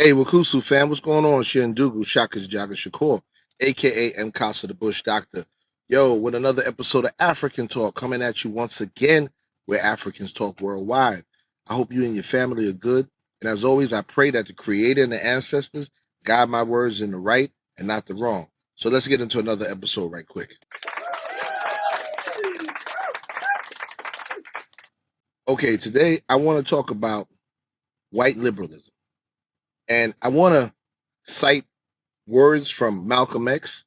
Hey, Wakusu fam, what's going on? Shindugu, Shaka's Jaga Shakur, aka M. Casa the Bush Doctor. Yo, with another episode of African Talk coming at you once again, where Africans talk worldwide. I hope you and your family are good. And as always, I pray that the Creator and the ancestors guide my words in the right and not the wrong. So let's get into another episode right quick. Okay, today I want to talk about white liberalism. And I want to cite words from Malcolm X,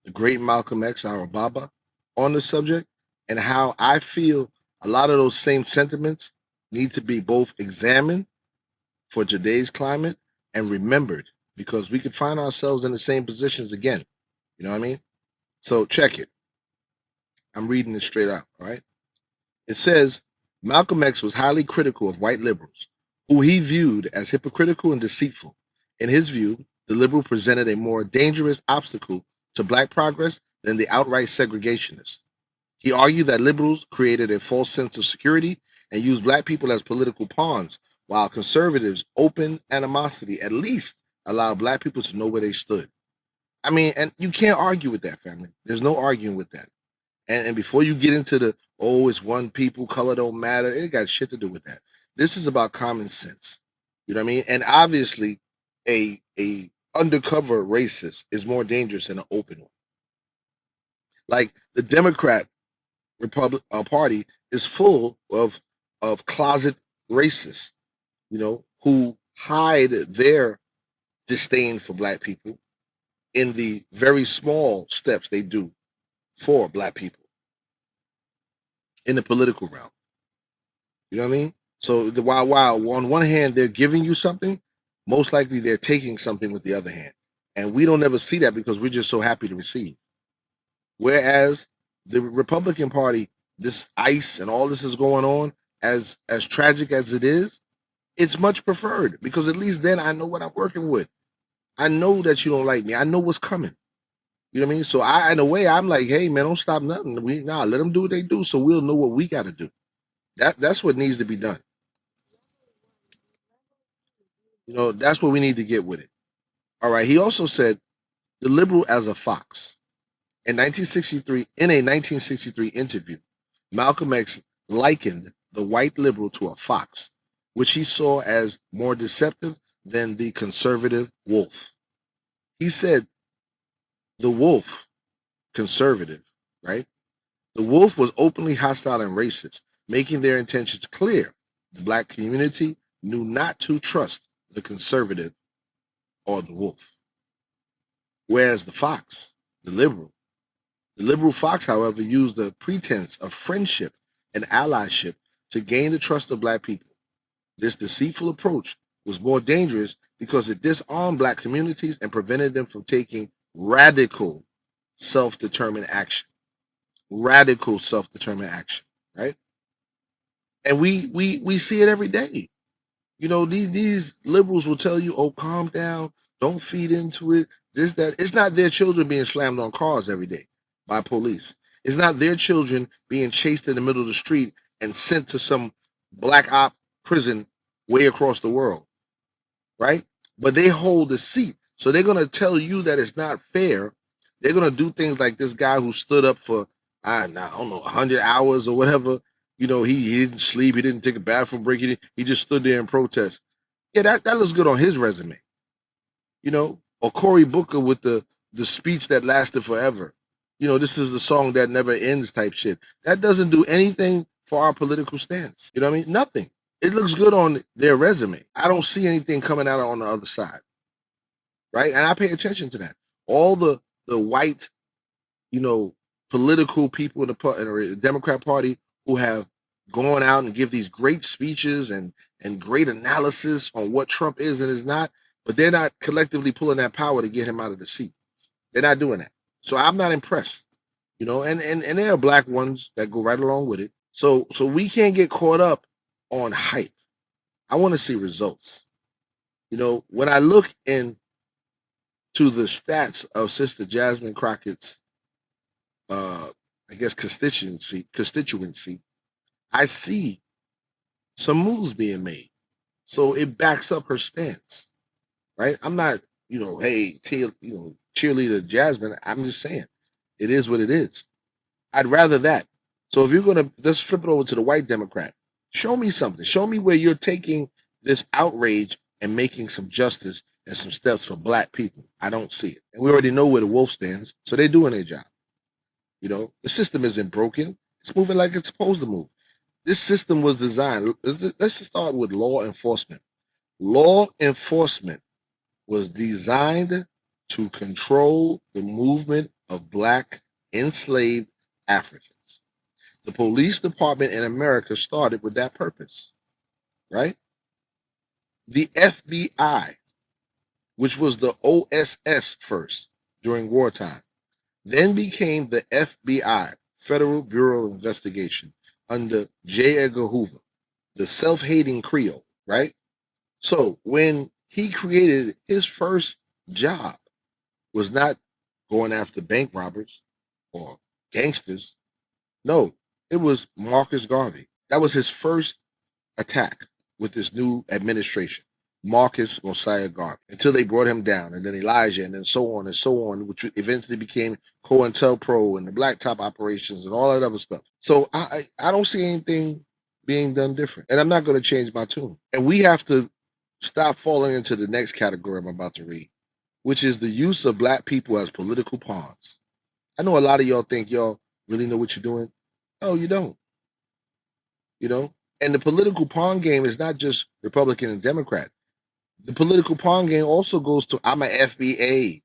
the great Malcolm X, our Baba, on the subject, and how I feel a lot of those same sentiments need to be both examined for today's climate and remembered because we could find ourselves in the same positions again. You know what I mean? So check it. I'm reading it straight out. All right. It says Malcolm X was highly critical of white liberals, who he viewed as hypocritical and deceitful. In his view, the liberal presented a more dangerous obstacle to black progress than the outright segregationists. He argued that liberals created a false sense of security and used black people as political pawns, while conservatives' open animosity at least allowed black people to know where they stood. I mean, and you can't argue with that, family. There's no arguing with that. And before you get into the it's one people, color don't matter, it got shit to do with that. This is about common sense. You know what I mean? And obviously, a undercover racist is more dangerous than an open one. Like the Democrat Republic Party is full of closet racists, who hide their disdain for black people in the very small steps they do for black people in the political realm. You know what I mean? So while on one hand they're giving you something, most likely they're taking something with the other hand. And we don't ever see that because we're just so happy to receive. Whereas the Republican Party, this ICE and all this is going on, as tragic as it is, it's much preferred because at least then I know what I'm working with. I know that you don't like me. I know what's coming. You know what I mean? So in a way, I'm like, hey man, don't stop nothing. Let them do what they do, so we'll know what we got to do. That's what needs to be done. That's what we need to get with it. All right. He also said the liberal as a fox. In a 1963 interview, Malcolm X likened the white liberal to a fox, which he saw as more deceptive than the conservative wolf. He said the wolf, conservative, right? The wolf was openly hostile and racist, making their intentions clear. The black community knew not to trust the conservative or the wolf. Whereas the liberal fox, however, used the pretense of friendship and allyship to gain the trust of black people. This deceitful approach was more dangerous because it disarmed black communities and prevented them from taking radical self-determined action. Radical self-determined action, right? And we see it every day. These liberals will tell you, "Oh, calm down, don't feed into it." This, that. It's not their children being slammed on cars every day by police. It's not their children being chased in the middle of the street and sent to some black op prison way across the world, right? But they hold the seat, so they're gonna tell you that it's not fair. They're gonna do things like this guy who stood up for I don't know 100 hours or whatever. He didn't sleep, he didn't take a bathroom break, he just stood there and protest. Yeah, that looks good on his resume. Or Cory Booker with the speech that lasted forever. This is the song that never ends type shit. That doesn't do anything for our political stance. You know what I mean? Nothing. It looks good on their resume. I don't see anything coming out on the other side. Right? And I pay attention to that. All the white, you know, political people in the Democrat Party who have gone out and give these great speeches and great analysis on what Trump is and is not, but they're not collectively pulling that power to get him out of the seat. They're not doing that. So I'm not impressed. And there are black ones that go right along with it. So we can't get caught up on hype. I want to see results. When I look into the stats of Sister Jasmine Crockett's I guess constituency, I see some moves being made. So it backs up her stance. right? I'm not, hey, cheerleader Jasmine. I'm just saying, it is what it is. I'd rather that. So if you're gonna, let's flip it over to the white Democrat. Show me something. Show me where you're taking this outrage and making some justice and some steps for black people. I don't see it. And we already know where the wolf stands, so they're doing their job. The system isn't broken. It's moving like it's supposed to move. This system was designed. Let's start with law enforcement. Law enforcement was designed to control the movement of black enslaved Africans. The police department in America started with that purpose, right? The FBI, which was the OSS first during wartime, then became the FBI, Federal Bureau of Investigation, under J. Edgar Hoover, the self-hating Creole, right? So when he created his first job was not going after bank robbers or gangsters. No, it was Marcus Garvey. That was his first attack with this new administration, Marcus Mosiah Garvey, until they brought him down, and then Elijah, and then so on, which eventually became COINTELPRO and the Blacktop operations and all that other stuff. So I don't see anything being done different, and I'm not going to change my tune. And we have to stop falling into the next category I'm about to read, which is the use of black people as political pawns. I know a lot of y'all think y'all really know what you're doing. No, you don't. And the political pawn game is not just Republican and Democrat. The political pawn game also goes to I'm a FBA,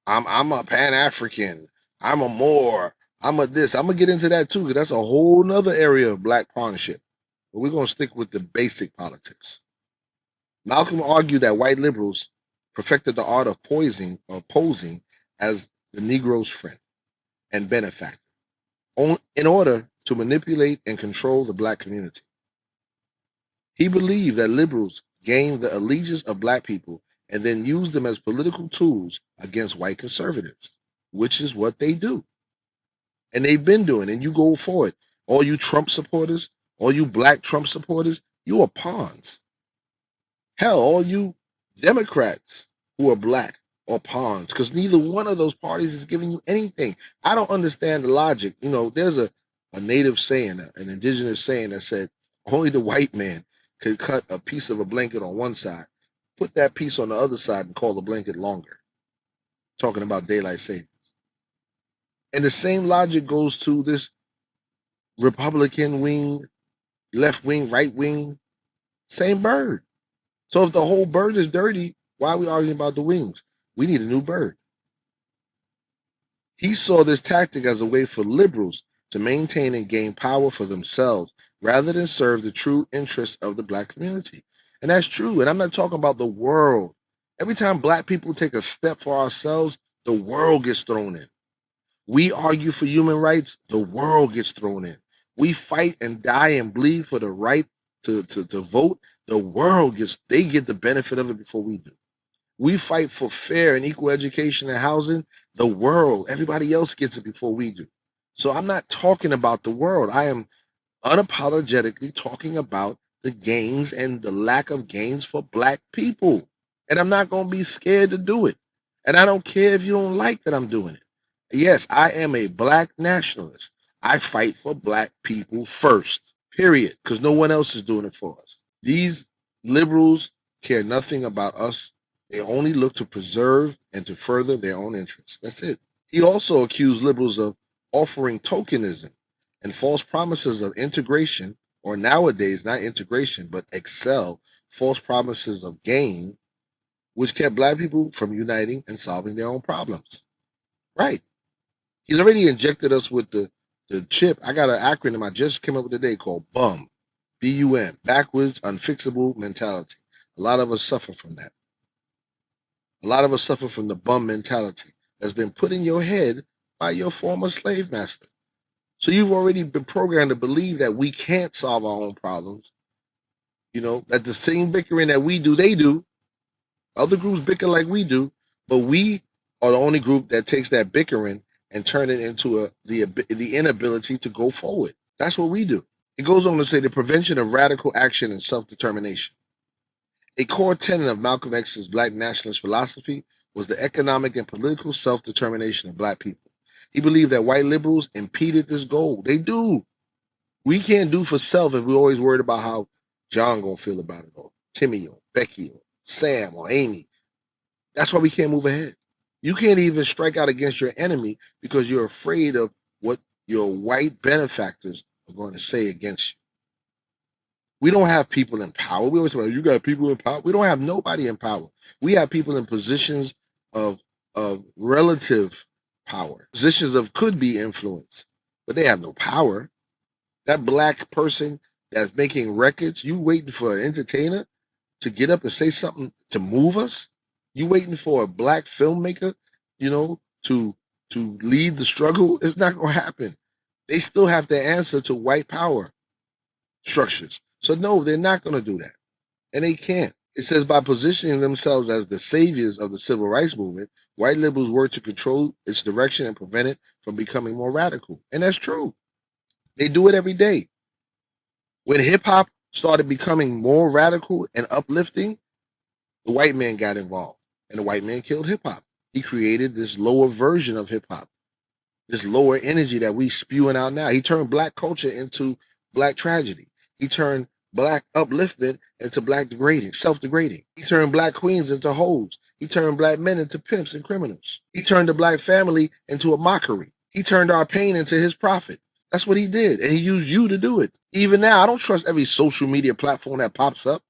I'm a Pan African, I'm a Moor, I'm a this. I'm gonna get into that too, because that's a whole nother area of black pawnship. But we're gonna stick with the basic politics. Malcolm argued that white liberals perfected the art of posing as the Negro's friend and benefactor in order to manipulate and control the black community. He believed that liberals gained the allegiance of black people and then used them as political tools against white conservatives, which is what they do. And they've been doing, and you go for it. All you Trump supporters, all you black Trump supporters, you are pawns. Hell, all you Democrats who are black are pawns, because neither one of those parties is giving you anything. I don't understand the logic. There's a native saying, an indigenous saying that said, only the white man could cut a piece of a blanket on one side, put that piece on the other side, and call the blanket longer. Talking about daylight savings. And the same logic goes to this Republican wing, left wing, right wing, same bird. So if the whole bird is dirty, why are we arguing about the wings? We need a new bird. He saw this tactic as a way for liberals to maintain and gain power for themselves rather than serve the true interests of the black community. And that's true. And I'm not talking about the world. Every time black people take a step for ourselves, the world gets thrown in. We argue for human rights, the world gets thrown in. We fight and die and bleed for the right to vote, the world they get the benefit of it before we do. We fight for fair and equal education and housing, the world, everybody else gets it before we do. So I'm not talking about the world. I am unapologetically talking about the gains and the lack of gains for black people. And I'm not going to be scared to do it. And I don't care if you don't like that I'm doing it. Yes, I am a black nationalist. I fight for black people first, period, because no one else is doing it for us. These liberals care nothing about us. They only look to preserve and to further their own interests. That's it. He also accused liberals of offering tokenism and false promises of integration, or nowadays, not integration, but excel, false promises of gain, which kept black people from uniting and solving their own problems. Right. He's already injected us with the chip. I got an acronym I just came up with today called BUM, B-U-M, backwards unfixable mentality. A lot of us suffer from that. A lot of us suffer from the bum mentality that's been put in your head by your former slave master. So you've already been programmed to believe that we can't solve our own problems. That the same bickering that we do, they do. Other groups bicker like we do, but we are the only group that takes that bickering and turn it into the inability to go forward. That's what we do. It goes on to say the prevention of radical action and self-determination. A core tenet of Malcolm X's Black nationalist philosophy was the economic and political self-determination of Black people. He believed that white liberals impeded this goal. They do. We can't do for self if we're always worried about how John gonna feel about it, or Timmy, or Becky, or Sam, or Amy. That's why we can't move ahead. You can't even strike out against your enemy because you're afraid of what your white benefactors are going to say against you. We don't have people in power. We always say, you got people in power. We don't have nobody in power. We have people in positions of relative power, positions of could be influence, but they have no power. That Black person that's making records, you waiting for an entertainer to get up and say something to move us? You waiting for a Black filmmaker, to lead the struggle? It's not gonna happen. They still have to answer to white power structures. So no, they're not gonna do that. And they can't. It says by positioning themselves as the saviors of the civil rights movement, white liberals work to control its direction and prevent it from becoming more radical. And that's true. They do it every day. When hip hop started becoming more radical and uplifting, the white man got involved, and the white man killed hip hop. He created this lower version of hip hop, this lower energy that we spewing out now. He turned Black culture into Black tragedy. He turned Black upliftment into Black degrading, self-degrading. He turned Black queens into hoes. He turned Black men into pimps and criminals. He turned the Black family into a mockery. He turned our pain into his profit. That's what he did, and he used you to do it. Even now, I don't trust every social media platform that pops up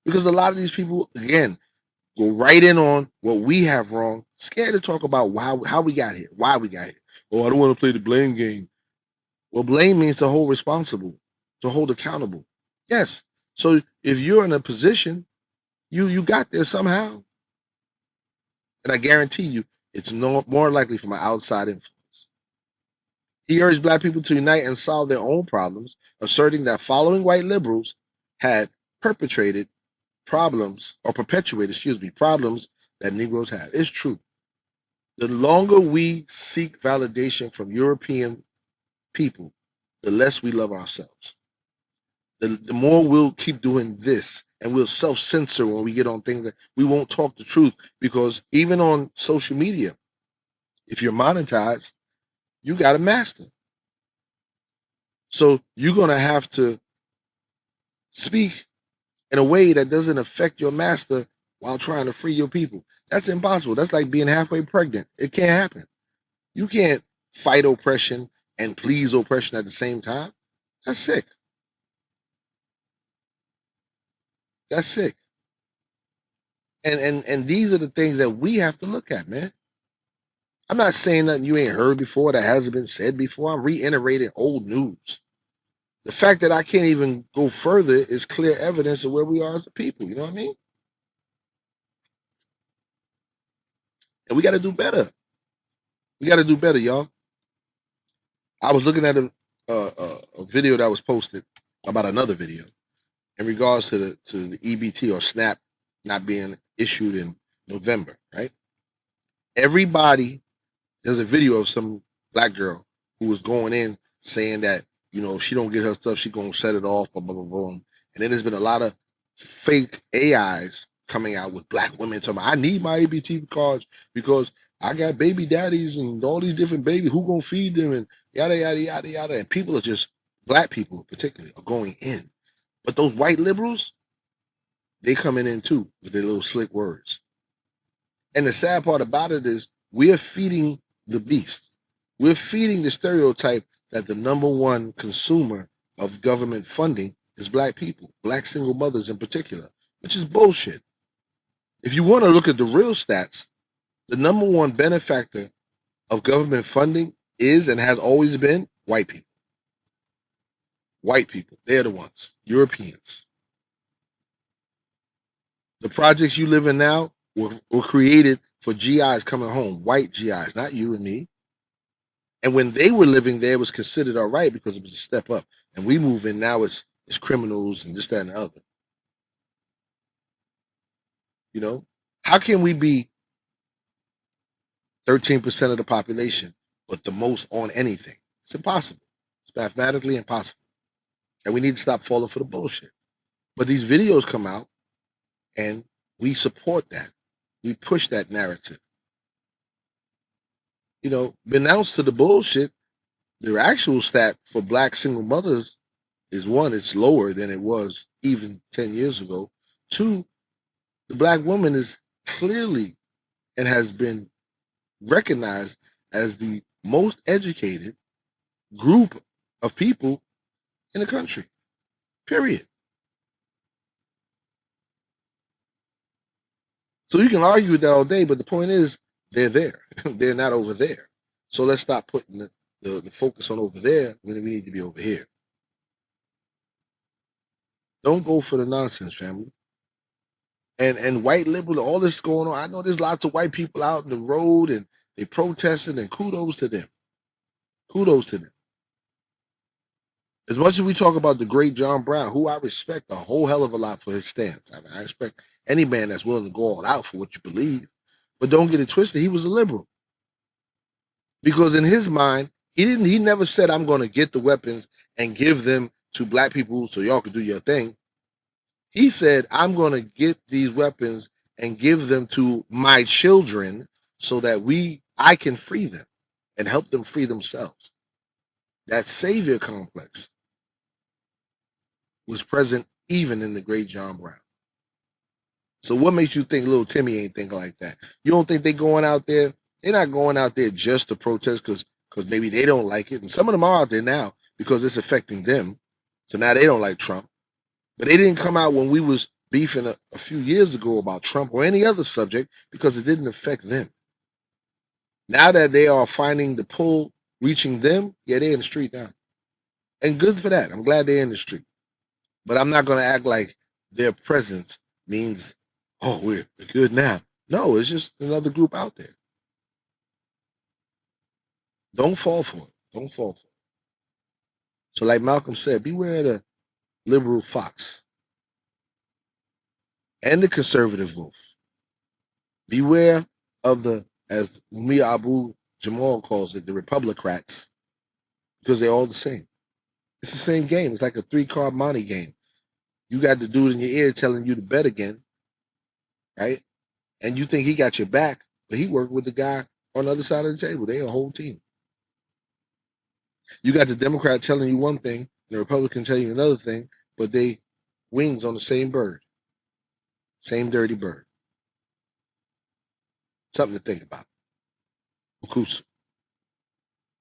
because a lot of these people, again, go right in on what we have wrong, scared to talk about how we got here, why we got here. Oh, I don't want to play the blame game. Well, blame means to hold responsible, to hold accountable. Yes. So if you're in a position, you got there somehow. And I guarantee you, it's no more likely from an outside influence. He urged Black people to unite and solve their own problems, asserting that following white liberals had perpetuated problems that Negroes have. It's true. The longer we seek validation from European people, the less we love ourselves. The more we'll keep doing this, and we'll self-censor when we get on things that we won't talk the truth, because even on social media, if you're monetized, you got to master. So you're going to have to speak in a way that doesn't affect your master while trying to free your people. That's impossible. That's like being halfway pregnant. It can't happen. You can't fight oppression and please oppression at the same time. That's sick. That's sick. And these are the things that we have to look at, man. I'm not saying nothing you ain't heard before that hasn't been said before. I'm reiterating old news. The fact that I can't even go further is clear evidence of where we are as a people. You know what I mean? And we got to do better. We got to do better, y'all. I was looking at a video that was posted about another video in regards to the EBT or SNAP not being issued in November, right? Everybody, there's a video of some Black girl who was going in saying that, if she don't get her stuff, she gonna set it off, blah, blah, blah, blah. And then there's been a lot of fake AIs coming out with Black women talking about, I need my EBT cards because I got baby daddies and all these different babies. Who gonna feed them? And yada, yada, yada, yada. And people are just, Black people particularly, are going in. But those white liberals, they coming in too with their little slick words. And the sad part about it is we're feeding the beast. We're feeding the stereotype that the number one consumer of government funding is Black people, Black single mothers in particular, which is bullshit. If you want to look at the real stats, the number one benefactor of government funding is and has always been white people. White people, they're the ones, Europeans. The projects you live in now were created for GIs coming home, white GIs, not you and me. And when they were living there, it was considered all right because it was a step up. And we move in now, it's criminals and this, that, and the other. How can we be 13% of the population, but the most on anything? It's impossible. It's mathematically impossible. And we need to stop falling for the bullshit. But these videos come out And we support that. We push that narrative. Renounce to the bullshit. The actual stat for black single mothers is one, it's lower than it was even 10 years ago. Two, the black woman is clearly and has been recognized as the most educated group of people in the country. Period. So you can argue with that all day, but the point is they're there. They're not over there. So let's stop putting the focus on over there when we need to be over here. Don't go for the nonsense, family. And white liberal, all this going on. I know there's lots of white people out in the road and they protesting, and kudos to them. Kudos to them. As much as we talk about the great John Brown, who I respect a whole hell of a lot for his stance. I mean, I respect any man that's willing to go all out for what you believe. But don't get it twisted, he was a liberal. Because in his mind, he never said, I'm going to get the weapons and give them to black people so y'all can do your thing. He said, I'm going to get these weapons and give them to my children so that I can free them and help them free themselves. That savior complex was present even in the great John Brown. So what makes you think little Timmy ain't thinking like that? You don't think they going out there? They're not going out there just to protest because maybe they don't like it. And some of them are out there now because it's affecting them. So now they don't like Trump. But they didn't come out when we was beefing a few years ago about Trump or any other subject because it didn't affect them. Now that they are finding the pull reaching them, yeah, they're in the street now. And good for that. I'm glad they're in the street. But I'm not going to act like their presence means, oh, we're good now. No, it's just another group out there. Don't fall for it. Don't fall for it. So like Malcolm said, beware of the liberal fox and the conservative wolf. Beware of the, as Mia Abu Jamal calls it, the Republicrats, because they're all the same. It's the same game. It's like a 3-card Monte game. You got the dude in your ear telling you to bet again, right? And you think he got your back, but he worked with the guy on the other side of the table. They're a whole team. You got the Democrat telling you one thing, and the Republican telling you another thing, but they wings on the same bird. Same dirty bird. Something to think about. Ukusa.